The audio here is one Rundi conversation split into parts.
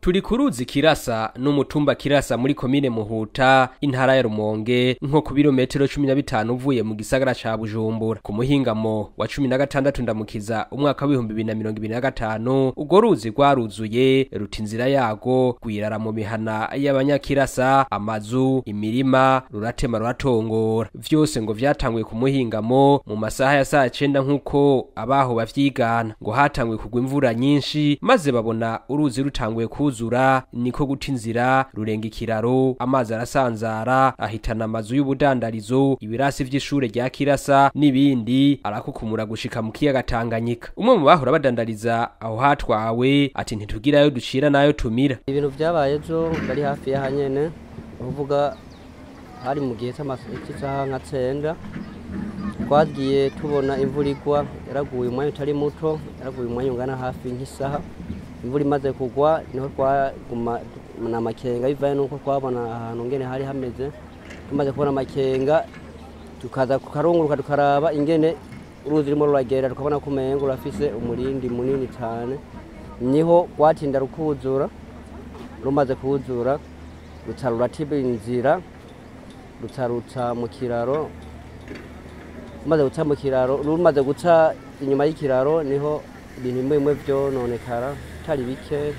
Turi ku ruzi Kirasa n'umutumba Kirasa muri komine Muhuta intara ya Rumonge nko ku birometero 15 uvuye mu gisagara ca Bujumbura ku muhingamo wa 16 ndamukiza umwaka wa 2025 ugo ruzi rwaruzuye ruta inzira yago gwirara mu mihana y'abanyakirasa amazu imirima ruratema ruratongora vyose ngo vyatanguye ku muhingamo mu masaha ya saa 9 nkuko abaho bavyigana ngo hatangwe kugwa imvura nyinshi maze babona uruzi rutanguye kuzura niko guta inzira rurenga ikiraro amazi arasanzara ahitana amazu y'ubudandarizo ibirasi vy'ishure rya Kirasa nibindi arakukumura gushika mu kiyaga Tanganyika umwe mu bahora badandariza aho hatwawe ati ntitugirayo ducira nayo tumira ibintu vyabaye ejo bari hafi ya hanyene uvuga hari mu gihe cy'amasaha nka 9 twagiye tubona imvura igwa yaraguye umwanya utari muto yaraguye umwanya ungana hafi nk'isaha imvura imaze kugwa niho twaguma na makenga bivaye nuko twabona ahantu ngene hari hameze tumaze kubona makenga tukaza kukarunguruka tukaraba ingene uruzi rimo ruragera tukabona ko umengo rafise umurindi munini cyane niho gwatinda rukuzura rumaze kuzura rutaruratiba inzira rutaruta mu kiraro maze guca mu kiraro rumaze guca inyuma y'ikiraro niho ibintu bimwe vyononekara tari bike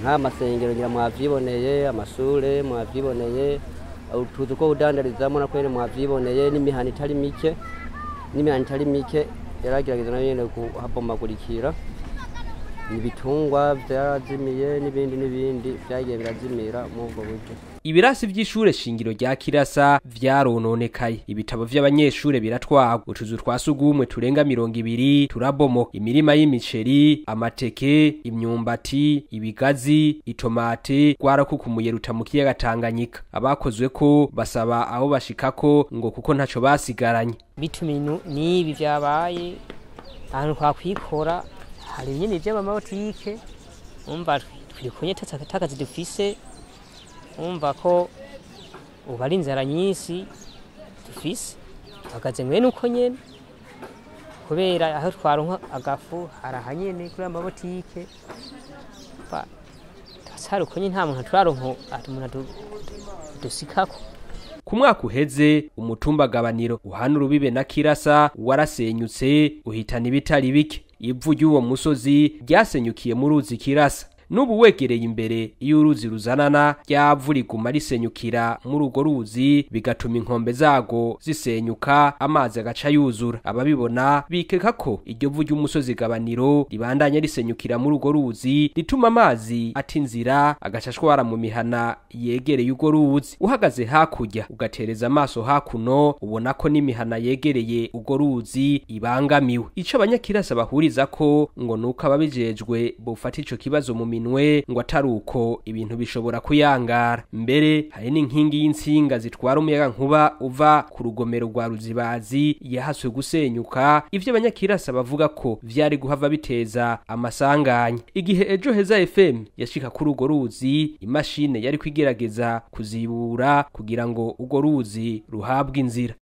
nka masengero ngira mwavyiboneye amashure mwavyiboneye utuzu ko udandarizamo na kwene mwavyiboneye n'imihana itari mike yaragerageza nayo nyene kuhabomagurikira ibitungwa vyazimiye n'ibindi vyagiye birazimira mu ubwo buryo ibirasi vy'ishure shingiro rya Kirasa vyarononekaye ibitabo vy'abanyeshure biratwagwa utuzu twasugumwe turenga 200 turabomo imirima y'imiceri amateke imyumbati ibigazi itomate gwarakukumuye ruta mu kiyaga Tanganyika abakozwe ko basaba aho bashikako ngo kuko ntaco basigaranye bituminu nibi vyabaye ahantu kwakwikora hari nyine vy'amabotike umva twikunye takazi dufise umva ko ubari inzara nyinshi dufise hagaze mwene uko nyene kubera aho twaronka agafu harahanyene kuri amabotike tasari uko nyene nta muntu turaronka ati umuntu dusikako ku mwaka uheze umutumba gabaniro uhana urubibe na Kirasa warasenyutse uhitana ibitari bike ivu ry'uwo musozi ryasenyukiye mu ruzi Kirasa nubu wegereye imbere iyo uruzi ruzanana ryavu riguma risenyukira muri urwo ruzi bigatuma inkombe zago zisenyuka amazi agaca yuzura ababibona bikeka ko iryo vu ry'umusozi gabaniro ribandanya risenyukira muri urwo ruzi rituma amazi ata inzira agacashwara mu mihana yegereye urwo ruzi uhagaze hakurya ugatereza amaso hakuno ubona ko n'imihana yegereye urwo ruzi ibangamiwe ico abanyakirasa bahuriza ko ngo nuko ababijejwe bofata ico kibazo mu minwe ngo ataruko ibintu bishobora kuyangara mbere hari n'inkingi y'insinga zitwara umuyaga nkuba uva ku rugomero rwa Ruzibazi yahaswe gusenyuka ivyo abanyakirasa bavuga ko vyari guhava biteza amasanganya igihe ejo heza FM yashika kuri urwo ruzi imashine yari kwigerageza kuzibura kugira ngo urwo ruzi ruhabwe inzira